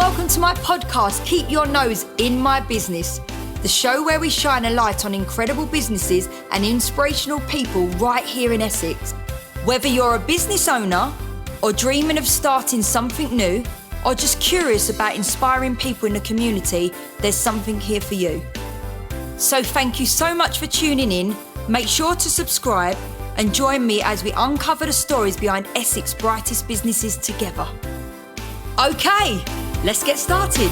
welcome to my podcast, Keep Your Nose in My Business, the show where we shine a light on incredible businesses and inspirational people right here in Essex. Whether you're a business owner or dreaming of starting something new or just curious about inspiring people in the community, there's something here for you. So thank you so much for tuning in. Make sure to subscribe and join me as we uncover the stories behind Essex's brightest businesses together. Okay, let's get started.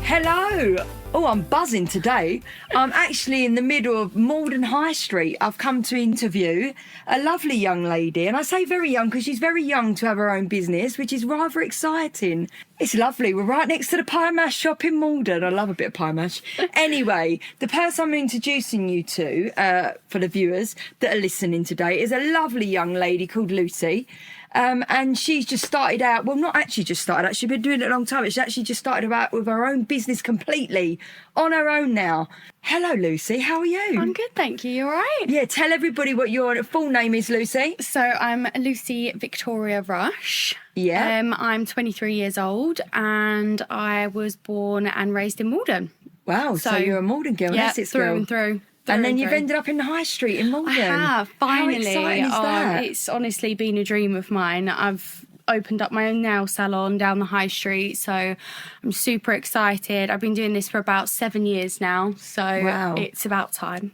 Hello. Oh, I'm buzzing today. I'm actually in the middle of Maldon High Street. I've come to interview a lovely young lady. And I say very young because she's very young to have her own business, which is rather exciting. It's lovely. We're right next to the pie mash shop in Maldon. I love a bit of pie mash. Anyway, the person I'm introducing you to, for the viewers that are listening today, is a lovely young lady called Lucy. And she's just started out, well, not actually just started out, she's been doing it a long time, but she's actually just started out with her own business completely, on her own now. Hello, Lucy, how are you? I'm good, thank you. You all right? Yeah, tell everybody what your full name is, Lucy. So I'm Lucy Victoria Rush. Yeah. I'm 23 years old and I was born and raised in Maldon. Wow, so you're a Maldon girl, yeah, Essex through girl. and through. And then you've ended up in the high street in Maldon. I have, finally. How exciting is that? It's honestly been a dream of mine. I've opened up my own nail salon down the high street, so I'm super excited. I've been doing this for about 7 years now, so It's about time.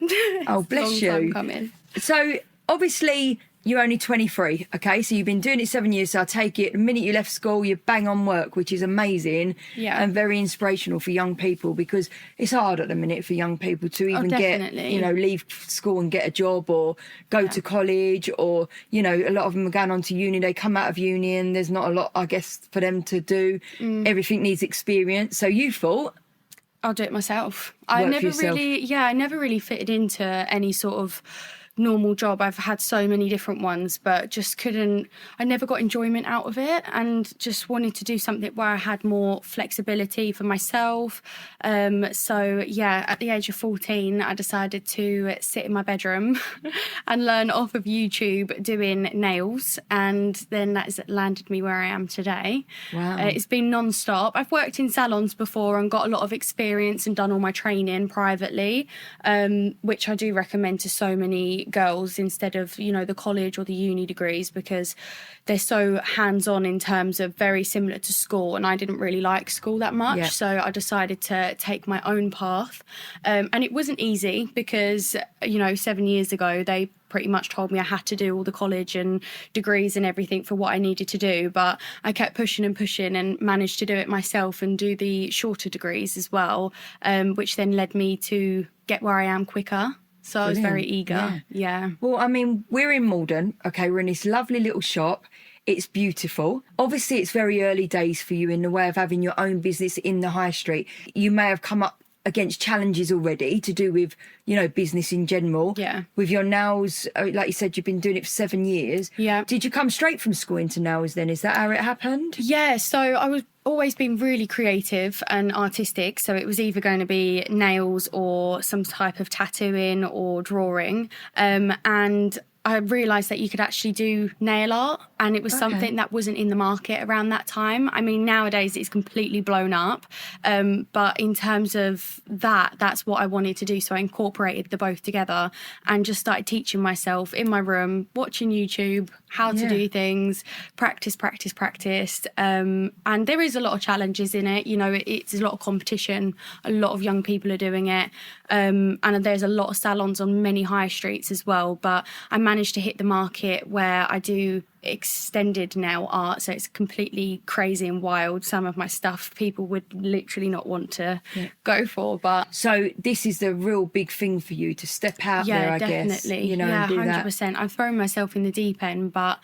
Oh, bless you. Time coming. So, obviously, you're only 23, okay? So you've been doing it 7 years, so I take it the minute you left school, you bang on work, which is amazing and very inspirational for young people, because it's hard at the minute for young people to even get, leave school and get a job or go to college, or, a lot of them are going on to uni. They come out of uni and there's not a lot, I guess, for them to do. Everything needs experience. So you thought, I'll do it myself. I never really fitted into any sort of normal job. I've had so many different ones, but just I never got enjoyment out of it, and just wanted to do something where I had more flexibility for myself. So at the age of 14, I decided to sit in my bedroom and learn off of YouTube doing nails, and then that has landed me where I am today. Wow. It's been non-stop. I've worked in salons before and got a lot of experience and done all my training privately, which I do recommend to so many girls instead of the college or the uni degrees, because they're so hands-on in terms of very similar to school, and I didn't really like school that much. So I decided to take my own path, and it wasn't easy because 7 years ago they pretty much told me I had to do all the college and degrees and everything for what I needed to do, but I kept pushing and managed to do it myself and do the shorter degrees as well, which then led me to get where I am quicker. So Brilliant. I was very eager. Yeah. Well, I mean, we're in Maldon. Okay, we're in this lovely little shop. It's beautiful. Obviously, it's very early days for you in the way of having your own business in the high street. You may have come up against challenges already to do with, business in general. Yeah. With your nails, like you said, you've been doing it for 7 years. Yeah. Did you come straight from school into nails then? Is that how it happened? Yeah, so I was always been really creative and artistic, so it was either going to be nails or some type of tattooing or drawing, and I realised that you could actually do nail art, and it was something that wasn't in the market around that time. I mean, nowadays it's completely blown up, but in terms of that's what I wanted to do, so I incorporated the both together and just started teaching myself in my room, watching YouTube, how to do things, practice, and there is a lot of challenges in it. It's a lot of competition, a lot of young people are doing it, and there's a lot of salons on many high streets as well, but I managed to hit the market where I do extended nail art, so it's completely crazy and wild. Some of my stuff people would literally not want to go for, but so this is the real big thing for you to step out there, I guess. Definitely. And do 100%. I've thrown myself in the deep end, but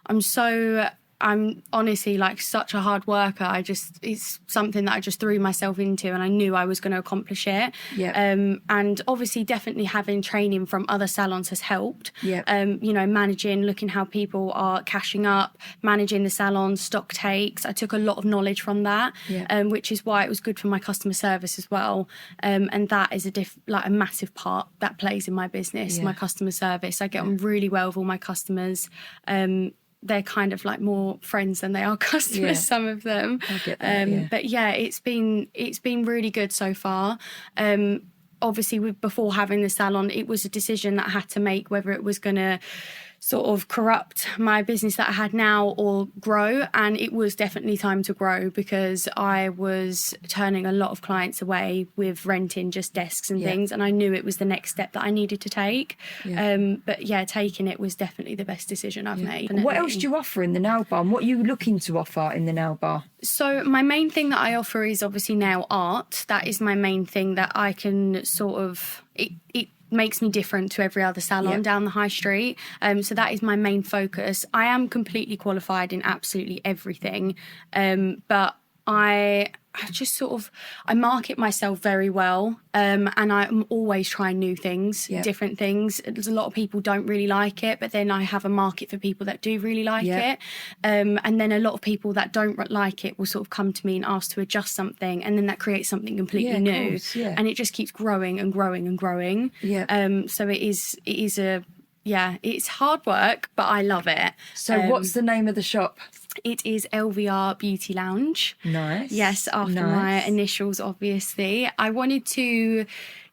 I'm honestly like such a hard worker. It's something that I just threw myself into, and I knew I was going to accomplish it. And obviously definitely having training from other salons has helped. Managing, looking how people are cashing up, managing the salon, stock takes. I took a lot of knowledge from that, which is why it was good for my customer service as well. And that is a massive part that plays in my business, my customer service. I get on really well with all my customers. they're kind of like more friends than they are customers, some of them. I get that, But yeah, it's been really good so far. Obviously, before having the salon, it was a decision that I had to make whether it was going to sort of corrupt my business that I had now or grow. And it was definitely time to grow, because I was turning a lot of clients away with renting just desks and things. And I knew it was the next step that I needed to take. But yeah, taking it was definitely the best decision I've made. What else do you offer in the nail bar? And what are you looking to offer in the nail bar? So my main thing that I offer is obviously nail art. That is my main thing that I can sort of... It makes me different to every other salon down the high street. So that is my main focus. I am completely qualified in absolutely everything. But I just sort of, I market myself very well. And I'm always trying new things, different things. There's a lot of people don't really like it, but then I have a market for people that do really like it. And then a lot of people that don't like it will sort of come to me and ask to adjust something. And then that creates something completely new. Course, and it just keeps growing and growing and growing. So it is it's hard work, but I love it. So what's the name of the shop? It is LVR Beauty Lounge. Nice. Yes, after my initials, obviously. I wanted to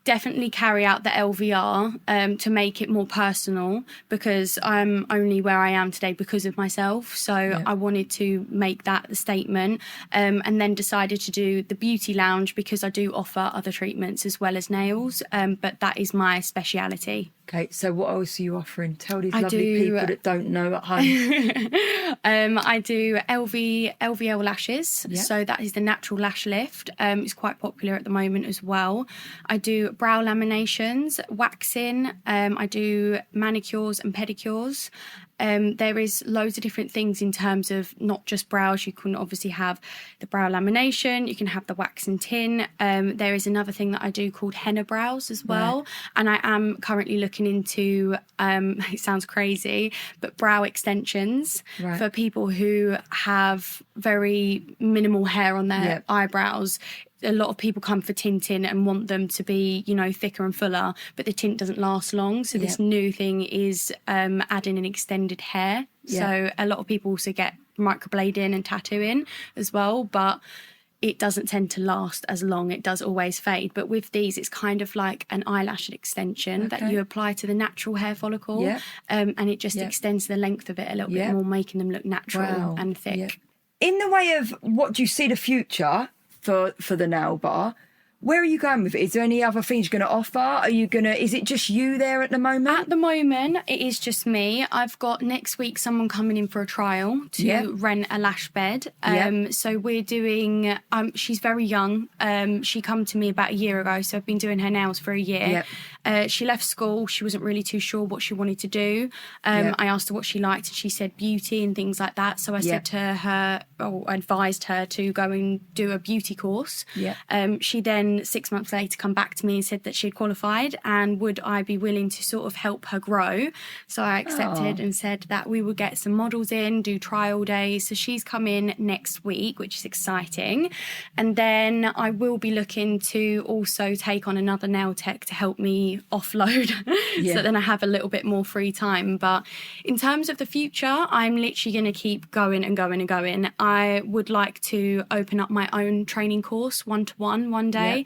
definitely carry out the LVR to make it more personal, because I'm only where I am today because of myself. So I wanted to make that the statement, and then decided to do the Beauty Lounge because I do offer other treatments as well as nails, but that is my speciality. Okay, so what else are you offering? Tell these lovely people that don't know at home. I do LVL lashes, so that is the natural lash lift. It's quite popular at the moment as well. I do brow laminations, waxing. I do manicures and pedicures. There is loads of different things in terms of not just brows. You can obviously have the brow lamination, you can have the wax and tin. There is another thing that I do called henna brows as well. And I am currently looking into, it sounds crazy, but brow extensions for people who have very minimal hair on their eyebrows. A lot of people come for tinting and want them to be, thicker and fuller, but the tint doesn't last long. So this new thing is adding an extended hair. So a lot of people also get microblading and tattooing as well, but it doesn't tend to last as long. It does always fade. But with these, it's kind of like an eyelash extension that you apply to the natural hair follicle. And it just extends the length of it a little bit more, making them look natural and thick. In the way of what do you see the future for the nail bar, where are you going with it? Is there any other things you're going to offer? Is it just you there at the moment? At the moment, it is just me. I've got next week someone coming in for a trial to rent a lash bed. So we're doing, she's very young. She come to me about a year ago, so I've been doing her nails for a year. She left school. She wasn't really too sure what she wanted to do. I asked her what she liked, and she said beauty and things like that. So I said to her, advised her to go and do a beauty course. She then 6 months later come back to me and said that she had qualified and would I be willing to sort of help her grow. So I accepted and said that we would get some models in, do trial days. So she's come in next week, which is exciting. And then I will be looking to also take on another nail tech to help me offload so then I have a little bit more free time. But in terms of the future, I'm literally going to keep going and going and going. I would like to open up my own training course one day.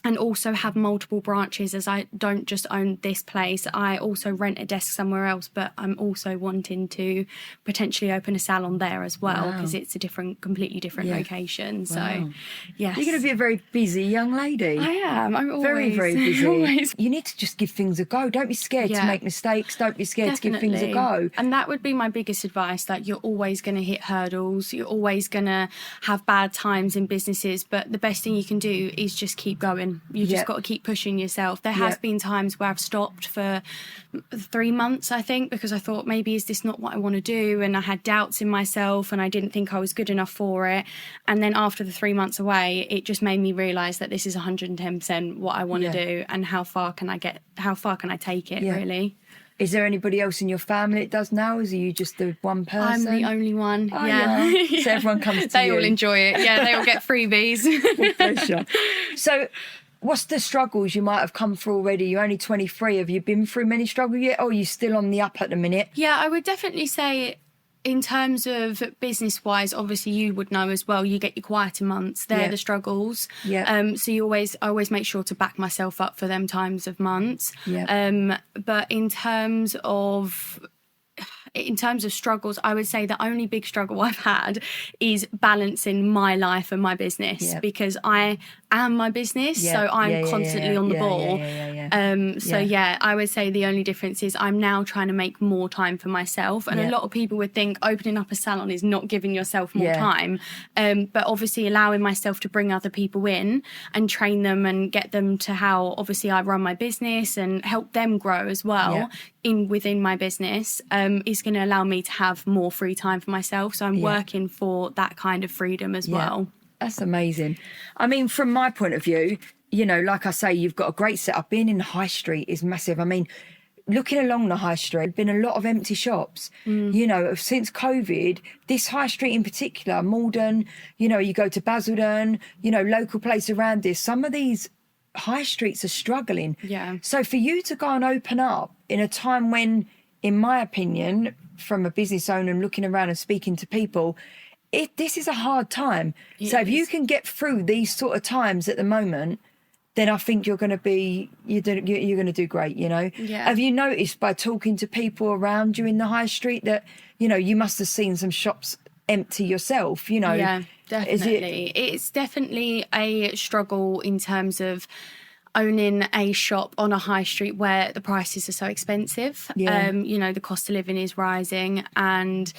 And also have multiple branches, as I don't just own this place. I also rent a desk somewhere else, but I'm also wanting to potentially open a salon there as well, because it's a completely different location. So, yes. You're going to be a very busy young lady. I am. I'm always, very, very busy. You need to just give things a go. Don't be scared to make mistakes. Don't be scared to give things a go. And that would be my biggest advice, that you're always going to hit hurdles. You're always going to have bad times in businesses, but the best thing you can do is just keep going. You just got to keep pushing yourself. There has been times where I've stopped for 3 months, I think, because I thought, maybe is this not what I want to do? And I had doubts in myself and I didn't think I was good enough for it. And then after the 3 months away, it just made me realise that this is 110% what I want to do, and how far can I take it, really. Is there anybody else in your family that does nails? Are you just the one person? I'm the only one, So everyone comes to you. They all enjoy it. Yeah, they all get freebies. Pleasure. So what's the struggles you might have come through already? You're only 23. Have you been through many struggles yet? Or are you still on the up at the minute? Yeah, I would definitely say in terms of business-wise, obviously you would know as well, you get your quieter months. They're the struggles. Yeah. So I always make sure to back myself up for them times of months. Yeah. But in terms of struggles, I would say the only big struggle I've had is balancing my life and my business, because I am my business, so I'm constantly on the ball. I would say the only difference is I'm now trying to make more time for myself, and a lot of people would think opening up a salon is not giving yourself more time, but obviously allowing myself to bring other people in and train them and get them to how obviously I run my business and help them grow as well within my business is going to allow me to have more free time for myself. So I'm working for that kind of freedom as well. That's amazing. I mean, from my point of view, you know, like I say, you've got a great setup. Being in the high street is massive. I mean, looking along the high street, there's been a lot of empty shops. You know, since COVID, this high street in particular, Maldon, you know, you go to Basildon, you know, local place around this, some of these high streets are struggling. So for you to go and open up in a time when, in my opinion, from a business owner and looking around and speaking to people, this is a hard time. So if you can get through these sort of times at the moment, then I think you're going to do great, you know. Have you noticed by talking to people around you in the high street that, you know, you must have seen some shops empty yourself, you know? Yeah, definitely. It's definitely a struggle in terms of owning a shop on a high street where the prices are so expensive. You know, the cost of living is rising, and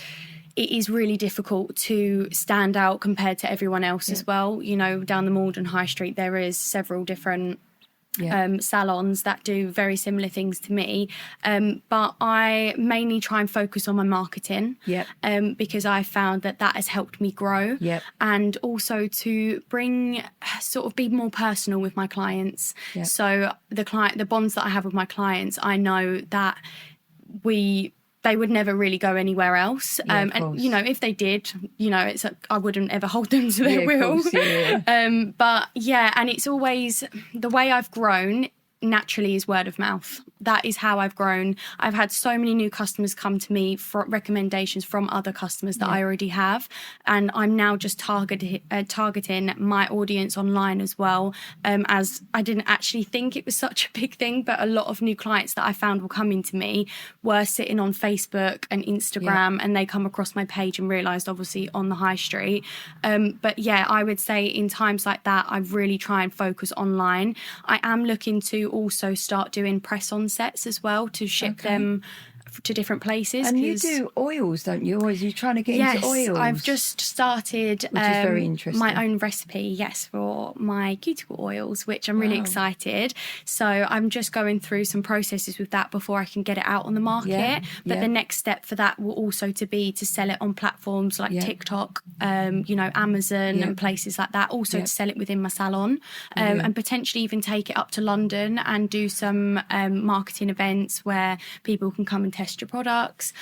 it is really difficult to stand out compared to everyone else as well. You know, down the Maldon High Street, there is several different salons that do very similar things to me. But I mainly try and focus on my marketing because I found that has helped me grow and also to be more personal with my clients. So the bonds that I have with my clients, I know that they would never really go anywhere else. And, you know, if they did, you know, I wouldn't ever hold them to their will. But and it's always the way I've grown naturally is word of mouth. That is how I've grown. I've had so many new customers come to me for recommendations from other customers that I already have. And I'm now just targeting my audience online as well, as I didn't actually think it was such a big thing, but a lot of new clients that I found were coming to me were sitting on Facebook and Instagram and they come across my page and realised obviously on the high street. But I would say in times like that, I really try and focus online. I am looking to also start doing press-on sets as well to ship them to different places. And you do oils, don't you? Or are you trying to get into oils? Yes, I've just started which is very interesting. My own recipe, for my cuticle oils, which I'm really excited. So I'm just going through some processes with that before I can get it out on the market. But the next step for that will also be to sell it on platforms like TikTok, you know, Amazon and places like that. Also to sell it within my salon and potentially even take it up to London and do some marketing events where people can come and test your products,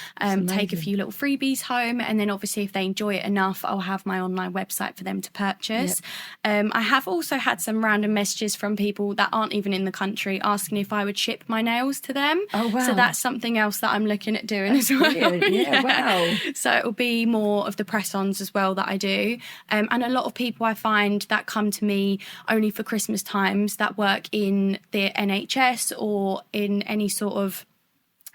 take a few little freebies home, and then obviously if they enjoy it enough, I'll have my online website for them to purchase. I have also had some random messages from people that aren't even in the country asking if I would ship my nails to them. So that's something else that I'm looking at doing as well. Wow. So it'll be more of the press-ons as well that I do, and a lot of people I find that come to me only for Christmas times that work in the NHS or in any sort of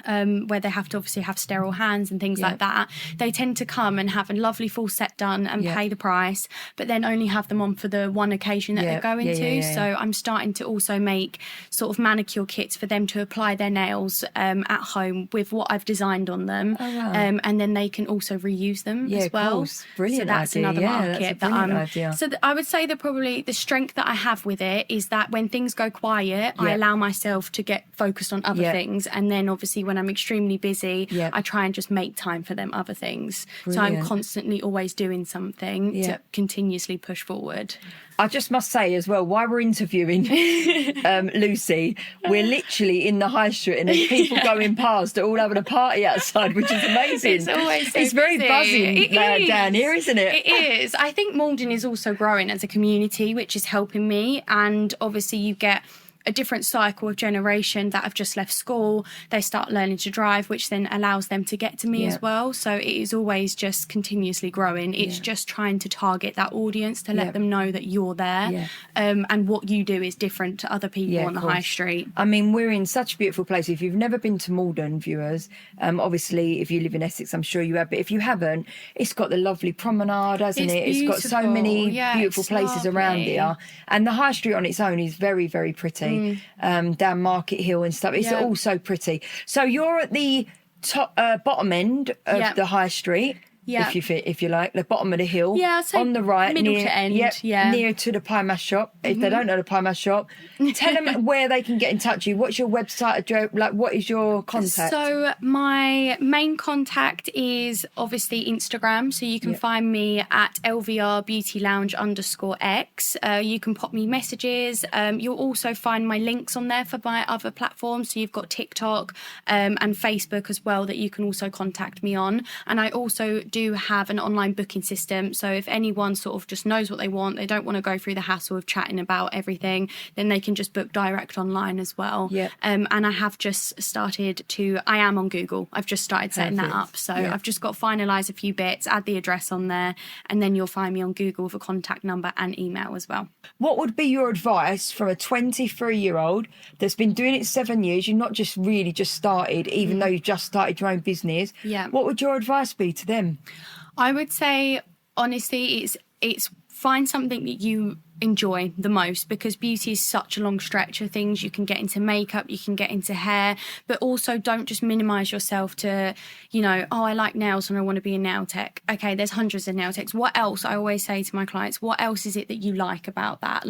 where they have to obviously have sterile hands and things like that. They tend to come and have a lovely full set done and pay the price, but then only have them on for the one occasion that they're going to. So I'm starting to also make sort of manicure kits for them to apply their nails at home with what I've designed on them. And then they can also reuse them as well. Brilliant. So that's idea. another market that's a idea. So I would say that probably the strength that I have with it is that when things go quiet, I allow myself to get focused on other things, and then obviously when when I'm extremely busy, Yeah. I try and just make time for them other things. So Brilliant. I'm constantly always doing something Yeah. to continuously push forward. I just must say as well, while we're interviewing Lucy, we're literally in the high street and there's people going past all having a party outside, which is amazing. It's always so It's very busy. buzzing It is. down here, isn't it? It is. I think Maldon is also growing as a community, which is helping me. And obviously you get a different cycle of generation that have just left school. They start learning to drive, which then allows them to get to me as well. So it is always just continuously growing. It's just trying to target that audience to let them know that you're there. Yeah. And what you do is different to other people on the high street. I mean, we're in such a beautiful place. If you've never been to Maldon, viewers, obviously if you live in Essex, I'm sure you have, but if you haven't, it's got the lovely promenade, hasn't it? It's got so many beautiful places around here. And the high street on its own is very, very pretty. Down Market Hill and stuff. It's all so pretty. So you're at the top, bottom end of the high street. Yeah. If you like, the bottom of the hill. Yeah, so on the right, middle near, to end. near to the pie mash shop. If they don't know the pie mash shop, tell them where they can get in touch with you. What's your website address? Like, what is your contact? So my main contact is obviously Instagram. So you can find me at LVR Beauty Lounge _X. You can pop me messages. You'll also find my links on there for my other platforms. So you've got TikTok and Facebook as well that you can also contact me on. And I also do have an online booking system. So if anyone sort of just knows what they want, they don't want to go through the hassle of chatting about everything, then they can just book direct online as well. Yeah. And I have just started I am on Google. I've just started setting that up. So I've just got to finalise a few bits, add the address on there, and then you'll find me on Google with a contact number and email as well. What would be your advice from a 23-year-old that's been doing it 7 years? You've not just really just started, even though you've just started your own business. Yeah. What would your advice be to them? I would say, honestly, it's find something that you enjoy the most, because beauty is such a long stretch of things. You can get into makeup, you can get into hair, but also don't just minimize yourself to, I like nails and I want to be a nail tech. Okay, there's hundreds of nail techs. What else? I always say to my clients, what else is it that you like about that?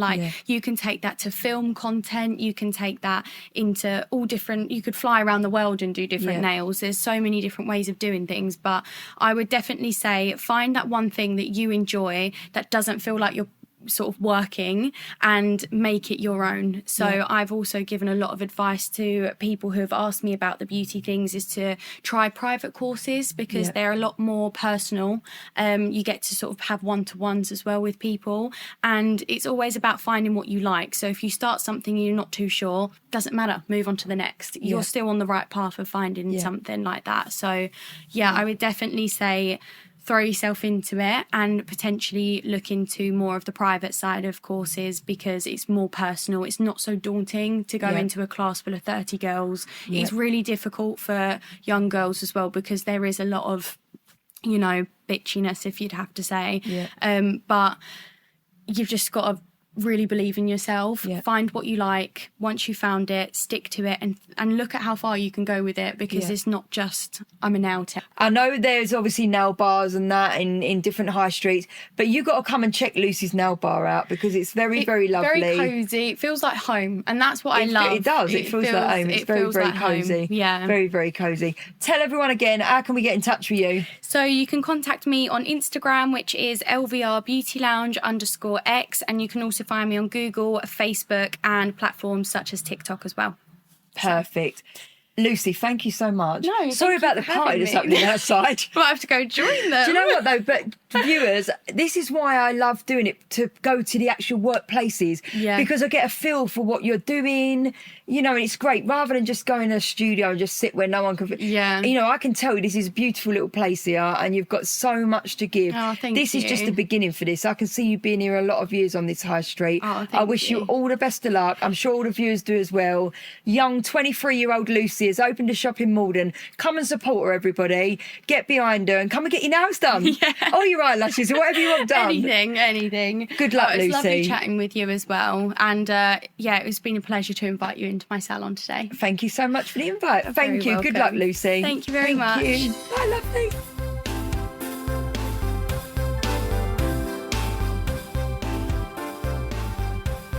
You can take that to film content, you can take that into all different, you could fly around the world and do different nails. There's so many different ways of doing things, but I would definitely say find that one thing that you enjoy that doesn't feel like you're sort of working, and make it your own. So I've also given a lot of advice to people who have asked me about the beauty things, is to try private courses, because they're a lot more personal. You get to sort of have one-to-ones as well with people, and it's always about finding what you like. So if you start something and you're not too sure, doesn't matter, move on to the next. You're still on the right path of finding something like that. So I would definitely say throw yourself into it and potentially look into more of the private side of courses, because it's more personal. It's not so daunting to go into a class full of 30 girls. It's really difficult for young girls as well, because there is a lot of, bitchiness, if you'd have to say. But you've just got to really believe in yourself, find what you like. Once you found it, stick to it, and look at how far you can go with it, because it's not just I'm a nail tech. I know there's obviously nail bars and that in different high streets, but you got to come and check Lucy's nail bar out, because it's very, very lovely. Very cosy. It feels like home, and that's what I love. It does. It feels like home. It's very, very cosy. Yeah. Very, very cosy. Tell everyone again, how can we get in touch with you? So you can contact me on Instagram, which is LVR Beauty Lounge _X, and you can also find me on Google, Facebook, and platforms such as TikTok as well. Perfect. Lucy, thank you so much. No, sorry about the party that's happening outside. Might have to go join them. Do you know what though? But viewers, this is why I love doing it, to go to the actual workplaces, because I get a feel for what you're doing. And it's great, rather than just going to a studio and just sit where no one can. I can tell you this is a beautiful little place here, and you've got so much to give. Oh, thank this you. is just the beginning for this. I can see you being here a lot of years on this high street. Oh, I wish you all the best of luck. I'm sure all the viewers do as well. Young 23-year-old Lucy has opened a shop in Maldon. Come and support her, everybody. Get behind her and come and get your nails done. Or your eyelashes, or whatever you want done. Anything. Good luck, Lucy. It's lovely chatting with you as well. And it's been a pleasure to invite you into my salon today. Thank you so much for the invite. Thank you. Good luck, Lucy. Thank you very much. Bye, lovely.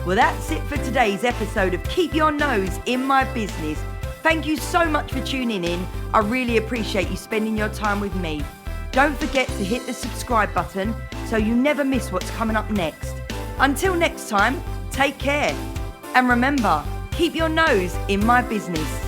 Well, that's it for today's episode of Keep Your Nose in My Business. Thank you so much for tuning in. I really appreciate you spending your time with me. Don't forget to hit the subscribe button so you never miss what's coming up next. Until next time, take care. And remember, keep your nose in my business.